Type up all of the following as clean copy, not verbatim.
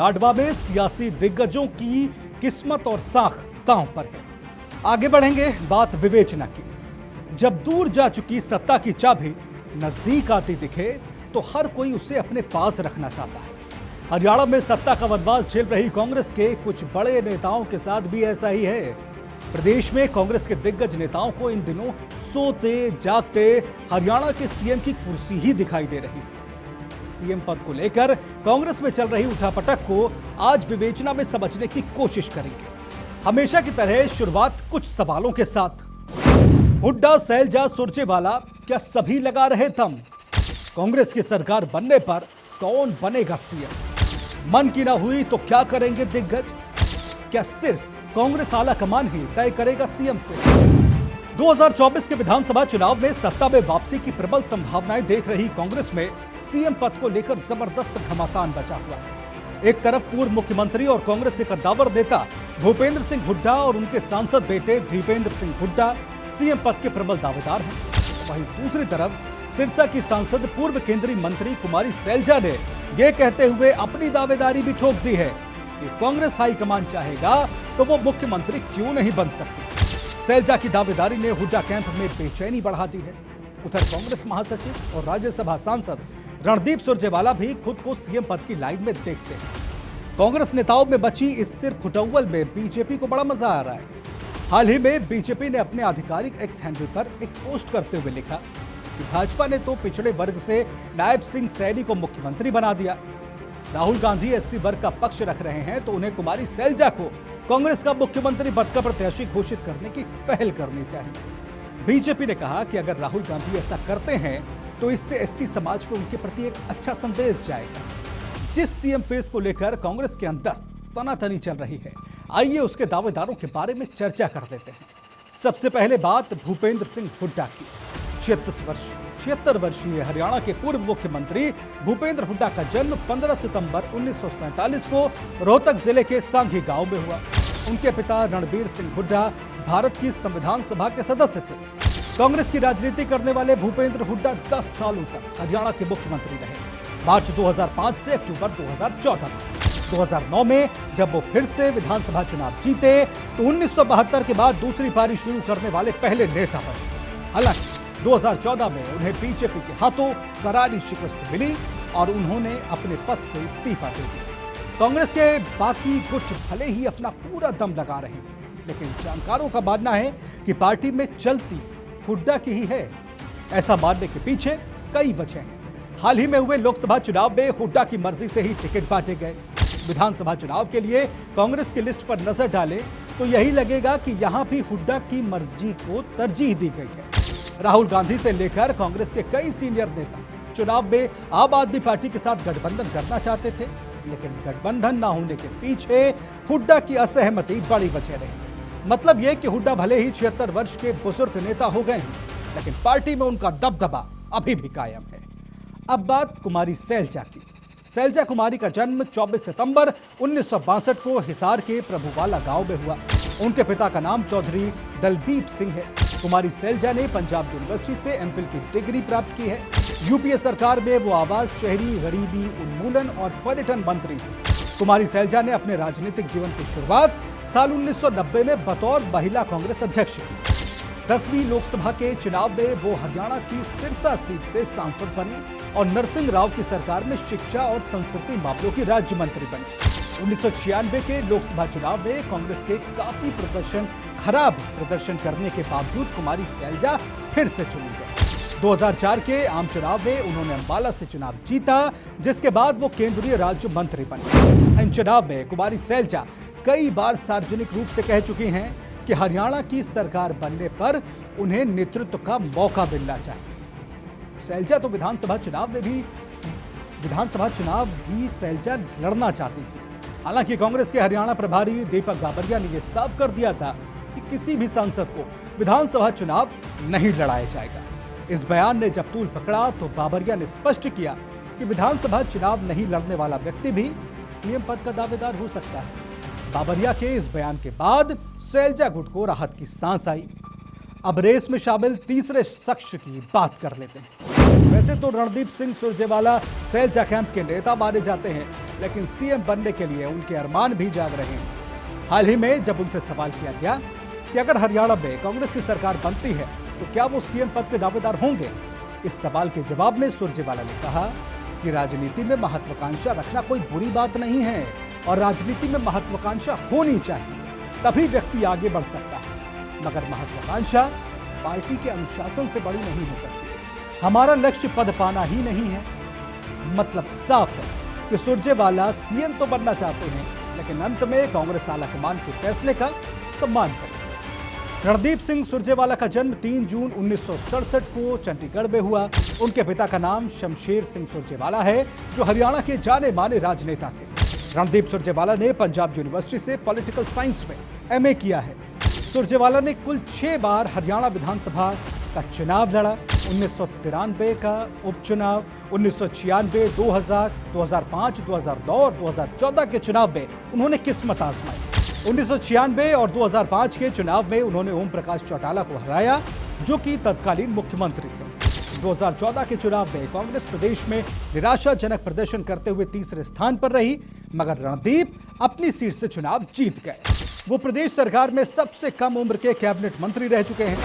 लाडवा में सियासी दिग्गजों की किस्मत और साख दांव पर है। आगे बढ़ेंगे बात विवेचना की। जब दूर जा चुकी सत्ता की चाबी नजदीक आती दिखे तो हर कोई उसे अपने पास रखना चाहता है। हरियाणा में सत्ता का वनवास झेल रही कांग्रेस के कुछ बड़े नेताओं के साथ भी ऐसा ही है। प्रदेश में कांग्रेस के दिग्गज नेताओं को इन दिनों सोते जागते हरियाणा के सीएम की कुर्सी ही दिखाई दे रही है। सीएम पद को लेकर कांग्रेस में चल रही उठापटक को आज विवेचना में समझने की कोशिश करेंगे। हमेशा की तरह शुरुआत कुछ सवालों के साथ। हुड्डा, सैलजा, सुरजेवाला, क्या सभी लगा रहे दम? कांग्रेस की सरकार बनने पर कौन बनेगा सीएम? मन की ना हुई तो क्या करेंगे दिग्गज? क्या सिर्फ कांग्रेस आला कमान ही तय करेगा सीएम से? 2024 के विधानसभा चुनाव में सत्ता में वापसी की प्रबल संभावनाएं देख रही कांग्रेस में सीएम पद को लेकर जबरदस्त घमासान बचा हुआ है। एक तरफ पूर्व मुख्यमंत्री और कांग्रेस के कद्दावर नेता भूपेंद्र सिंह हुड्डा और उनके सांसद बेटे दीपेंद्र सिंह हुड्डा सीएम पद के प्रबल दावेदार हैं। वहीं दूसरी तरफ सिरसा की सांसद पूर्व केंद्रीय मंत्री कुमारी सैलजा ने यह कहते हुए अपनी दावेदारी भी ठोक दी है कि कांग्रेस हाईकमान चाहेगा तो वो मुख्यमंत्री क्यों नहीं बन सकती। सैलजा की दावेदारी ने हुड्डा कैंप में बेचैनी बढ़ा दी है। उधर कांग्रेस महासचिव और राज्यसभा सांसद रणदीप सुरजेवाला भी खुद को सीएम पद की लाइन में देखते हैं। कांग्रेस नेताओं में बची इस सिर फुटौल में बीजेपी को बड़ा मजा आ रहा है। हाल ही में बीजेपी ने अपने आधिकारिक एक्स हैंडल पर एक पोस्ट करते हुए लिखा कि भाजपा ने तो पिछड़े वर्ग से नायब सिंह सैनी को मुख्यमंत्री बना दिया। राहुल गांधी एससी वर्ग का पक्ष रख रहे हैं तो उन्हें कुमारी सैलजा को कांग्रेस का मुख्यमंत्री पद का प्रत्याशी घोषित करने की पहल करनी चाहिए। बीजेपी ने कहा कि अगर राहुल गांधी ऐसा करते हैं तो इससे एससी समाज को उनके प्रति एक अच्छा संदेश जाएगा। जिस सीएम फेस को लेकर कांग्रेस के अंदर तनातनी चल रही है, आइए उसके दावेदारों के बारे में चर्चा कर लेते हैं। सबसे पहले बात भूपेंद्र सिंह हुड्डा की। 76 वर्षीय हरियाणा के पूर्व मुख्यमंत्री भूपेंद्र हुड्डा का जन्म 15 सितंबर 1947 को रोहतक जिले के सांघी गांव में हुआ। उनके पिता रणबीर सिंह हुड्डा भारत की संविधान सभा के सदस्य थे। कांग्रेस की राजनीति करने वाले भूपेंद्र हुड्डा 10 सालों तक हरियाणा के मुख्यमंत्री रहे। मार्च 2005 से अक्टूबर 2014 तक। 2009 में जब वो फिर से विधानसभा चुनाव जीते तो 1972 के बाद दूसरी पारी शुरू करने वाले पहले नेता बने। हालांकि 2014 में उन्हें बीजेपी के हाथों करारी शिकस्त मिली और उन्होंने अपने पद से इस्तीफा दे दिया। कांग्रेस के बाकी गुट भले ही अपना पूरा दम लगा रहे हैं, लेकिन जानकारों का मानना है कि पार्टी में चलती हुड्डा की ही है। ऐसा मानने के पीछे कई वजह हैं। हाल ही में हुए लोकसभा चुनाव में हुड्डा की मर्जी से ही टिकट बांटे गए। विधानसभा चुनाव के लिए कांग्रेस की लिस्ट पर नजर डालें तो यही लगेगा कि यहां भी हुड्डा की मर्जी को तरजीह दी गई है। राहुल गांधी से लेकर कांग्रेस के कई सीनियर नेता चुनाव में आम आदमी पार्टी के साथ गठबंधन करना चाहते थे, लेकिन गठबंधन न होने के पीछे हुड्डा की असहमति बड़ी वजह रही। मतलब यह कि हुड्डा भले ही 76 वर्ष के बुजुर्ग नेता हो गए हैं, लेकिन पार्टी में उनका दबदबा अभी भी कायम है। अब बात कुमारी सैलजा की। सैलजा कुमारी का जन्म 24 सितंबर 1962 को हिसार के प्रभुवाला गांव में हुआ। उनके पिता का नाम चौधरी दलबीप सिंह है। कुमारी सैलजा ने पंजाब यूनिवर्सिटी से एमफिल की डिग्री प्राप्त की है। यूपीए सरकार में वो आवास, शहरी गरीबी उन्मूलन और पर्यटन मंत्री थी। कुमारी सैलजा ने अपने राजनीतिक जीवन की शुरुआत साल 1990 में बतौर महिला कांग्रेस अध्यक्ष की। 10वीं लोकसभा के चुनाव में वो हरियाणा की सिरसा सीट से सांसद बनी और नरसिंह राव की सरकार में शिक्षा और संस्कृति मामलों की राज्य मंत्री बनी। 1996 के लोकसभा चुनाव में कांग्रेस के काफी खराब प्रदर्शन करने के बावजूद कुमारी सैलजा फिर से चुनी गई। 2004 के आम चुनाव में उन्होंने अंबाला से चुनाव जीता, जिसके बाद वो केंद्रीय राज्य मंत्री बनी। इन चुनाव में कुमारी सैलजा कई बार सार्वजनिक रूप से कह चुकी हैं कि हरियाणा की सरकार बनने पर उन्हें नेतृत्व का मौका मिलना चाहिए। सैलजा तो विधानसभा चुनाव भी सैलजा लड़ना चाहती थी। हालांकि कांग्रेस के हरियाणा प्रभारी दीपक बाबरिया ने यह साफ कर दिया था कि किसी भी सांसद को विधानसभा चुनाव नहीं लड़ाया जाएगा। इस बयान ने जब तूल पकड़ा तो बाबरिया ने स्पष्ट किया कि विधानसभा चुनाव नहीं लड़ने वाला व्यक्ति भी सीएम पद का दावेदार हो सकता है। बाबरिया के इस बयान के बाद सैलजा गुट को राहत की सांस आई। अब रेस में शामिल तीसरे शख्स की बात कर लेते हैं। वैसे तो रणदीप सिंह सुरजेवाला सैलजा कैंप के नेता माने जाते हैं, लेकिन सीएम बनने के लिए उनके अरमान भी जाग रहे हैं। हाल ही में जब उनसे सवाल किया गया कि अगर हरियाणा में कांग्रेस की सरकार बनती है तो क्या वो सीएम पद के दावेदार होंगे, इस सवाल के जवाब में सुरजेवाला ने कहा कि राजनीति में महत्वाकांक्षा रखना कोई बुरी बात नहीं है और राजनीति में महत्वाकांक्षा होनी चाहिए, तभी व्यक्ति आगे बढ़ सकता है, मगर महत्वाकांक्षा पार्टी के अनुशासन से बड़ी नहीं हो सकती। हमारा लक्ष्य पद पाना ही नहीं है। मतलब साफ है कि सुरजेवाला सीएम तो बनना चाहते हैं, लेकिन अंत में कांग्रेस आलाकमान के फैसले का सम्मान करें। रणदीप सिंह सुरजेवाला का जन्म 3 जून 1967 को चंडीगढ़ में हुआ। उनके पिता का नाम शमशेर सिंह सुरजेवाला है, जो हरियाणा के जाने माने राजनेता थे। रणदीप सुरजेवाला ने पंजाब यूनिवर्सिटी से पॉलिटिकल साइंस में एमए किया है। सुरजेवाला ने कुल 6 बार हरियाणा विधानसभा का चुनाव लड़ा। 1993 का उपचुनाव, 1996, 2000, 2005, 2009 और 2014 के चुनाव में उन्होंने किस्मत आजमाई। 1996 और 2005 के चुनाव में उन्होंने ओम प्रकाश चौटाला को हराया, जो कि तत्कालीन मुख्यमंत्री थे। 2014 के चुनाव में कांग्रेस प्रदेश में निराशाजनक प्रदर्शन करते हुए तीसरे स्थान पर रही, मगर रणदीप अपनी सीट से चुनाव जीत गए। वो प्रदेश सरकार में सबसे कम उम्र के कैबिनेट मंत्री रह चुके हैं।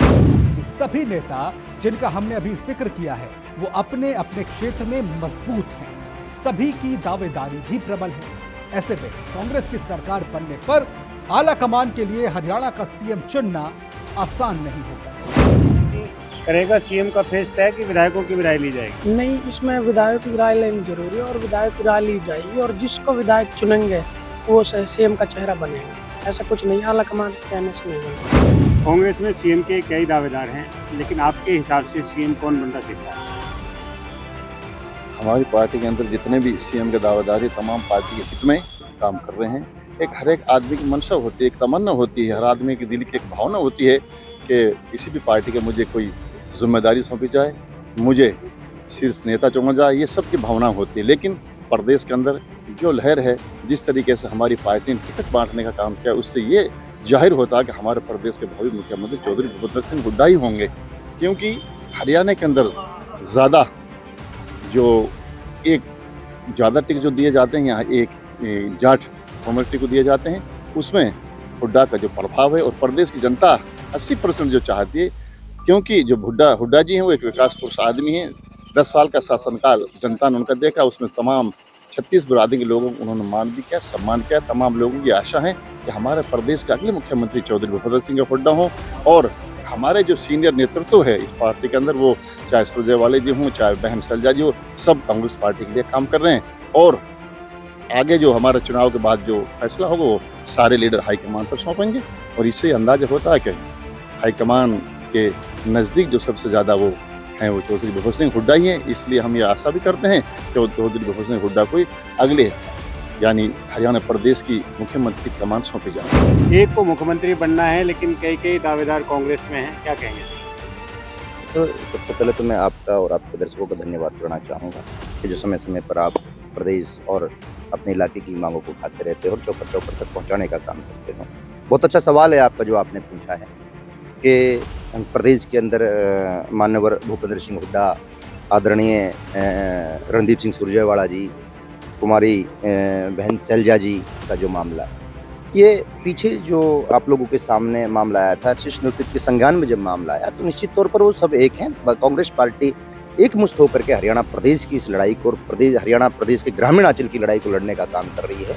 ये सभी नेता जिनका हमने अभी जिक्र किया है, वो अपने अपने क्षेत्र में मजबूत हैं। सभी की दावेदारी भी प्रबल है। ऐसे में कांग्रेस की सरकार बनने पर आला कमान के लिए हरियाणा का सीएम चुनना आसान नहीं होगा। करेगा सीएम का फेस तय कि विधायकों की राय ली जाएगी? नहीं, इसमें विधायक की राय लेनी जरूरी है और विधायक की राय ली जाएगी और जिसको विधायक चुनेंगे वो सीएम का चेहरा बनेगा। ऐसा कुछ नहीं, आला कमान के कहने से नहीं बनेगा। कांग्रेस में सीएम के कई दावेदार हैं, लेकिन आपके हिसाब से सीएम कौन बनना चाहिए? हमारी पार्टी के अंदर जितने भी सीएम के दावेदार हैं, तमाम पार्टी के हित में काम कर रहे हैं। हर एक आदमी की मंशा होती है, एक तमन्ना होती है, हर आदमी की दिल की एक भावना होती है कि किसी भी पार्टी के मुझे कोई जिम्मेदारी सौंपी जाए, मुझे शीर्ष नेता चुना जाए, ये सब की भावना होती है। लेकिन प्रदेश के अंदर जो लहर है, जिस तरीके से हमारी पार्टी ने टिकट बांटने का काम किया, उससे ये जाहिर होता है कि हमारे प्रदेश के भावी मुख्यमंत्री चौधरी भूपेंद्र सिंह हुड्डा ही होंगे, क्योंकि हरियाणा के अंदर ज़्यादा जो एक ज़्यादा टिकट जो दिए जाते हैं, यहाँ एक जाट कम्युनिटी को दिए जाते हैं, उसमें हुड्डा का जो प्रभाव है और प्रदेश की जनता 80% जो चाहती है, क्योंकि जो हुड्डा जी हैं वो एक विकास पुरुष आदमी हैं। 10 साल का शासनकाल जनता ने उनका देखा, उसमें तमाम 36 बिरादरी के लोगों को उन्होंने मान भी किया, सम्मान किया। तमाम लोगों की आशा है कि हमारे प्रदेश के अगले मुख्यमंत्री चौधरी भूपेंद्र सिंह हुड्डा हों और हमारे जो सीनियर नेतृत्व है इस पार्टी के अंदर, वो चाहे सुरजेवाला जी हों, चाहे बहन शैलजा जी हो, सब कांग्रेस पार्टी के लिए काम कर रहे हैं। और आगे जो हमारे चुनाव के बाद जो फैसला होगा वो सारे लीडर हाईकमान पर सौंपेंगे और इससे अंदाजा होता है कि हाईकमान के नज़दीक जो सबसे ज़्यादा वो हैं वो चौधरी भूपेंद्र सिंह हुड्डा ही हैं। इसलिए हम ये आशा भी करते हैं कि चौधरी भूपेंद्र सिंह हुड्डा को अगले यानी हरियाणा प्रदेश की मुख्यमंत्री की कमान सौंपी जाए। एक को मुख्यमंत्री बनना है, लेकिन कई दावेदार कांग्रेस में हैं, क्या कहेंगे? तो सबसे पहले तो मैं आपका और आपके दर्शकों का धन्यवाद करना चाहूँगा कि जो समय समय पर आप प्रदेश और अपने इलाके की मांगों को उठाते रहते हो और चौपर चौपर तक पहुँचाने का काम करते हो। बहुत अच्छा सवाल है आपका जो आपने पूछा है कि प्रदेश के अंदर माननीय भूपेंद्र सिंह हुड्डा, आदरणीय रणदीप सिंह सुरजेवाला जी, कुमारी बहन शैलजा जी का जो मामला है, ये पीछे जो आप लोगों के सामने मामला आया था, शीर्ष नेतृत्व के संज्ञान में जब मामला आया, तो निश्चित तौर पर वो सब एक हैं। कांग्रेस पार्टी एकमुश्त होकर के हरियाणा प्रदेश की इस लड़ाई को और हरियाणा प्रदेश के ग्रामीण अंचल की लड़ाई को लड़ने का काम कर रही है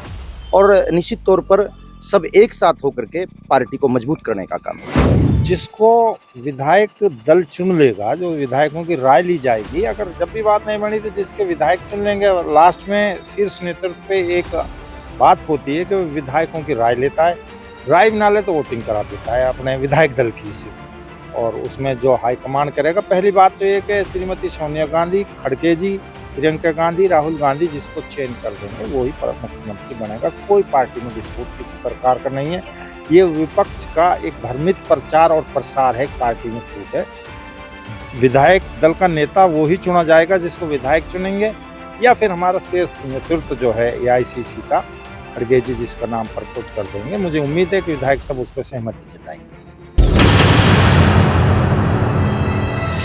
और निश्चित तौर पर सब एक साथ होकर के पार्टी को मजबूत करने का काम कर रही है। जिसको विधायक दल चुन लेगा, जो विधायकों की राय ली जाएगी, अगर जब भी बात नहीं बनी तो जिसके विधायक चुन लेंगे। और लास्ट में शीर्ष नेतृत्व पे एक बात होती है कि विधायकों की राय लेता है, राय ना ले तो वोटिंग करा देता है अपने विधायक दल की से, और उसमें जो हाईकमान करेगा। पहली बात तो ये कि श्रीमती सोनिया गांधी, खड़गे जी, प्रियंका गांधी, राहुल गांधी जिसको चेंज कर देंगे वही मुख्यमंत्री बनेगा। कोई पार्टी में डिस्प्यूट किसी प्रकार का नहीं है। ये विपक्ष का एक भ्रमित प्रचार और प्रसार है, पार्टी में फूट है। विधायक दल का नेता वो ही चुना जाएगा जिसको विधायक चुनेंगे, या फिर हमारा शीर्ष नेतृत्व जो है AICC का खड़गे जी जिसका नाम प्रपोज कर देंगे। मुझे उम्मीद है कि विधायक सब उस पर सहमति जताएंगे।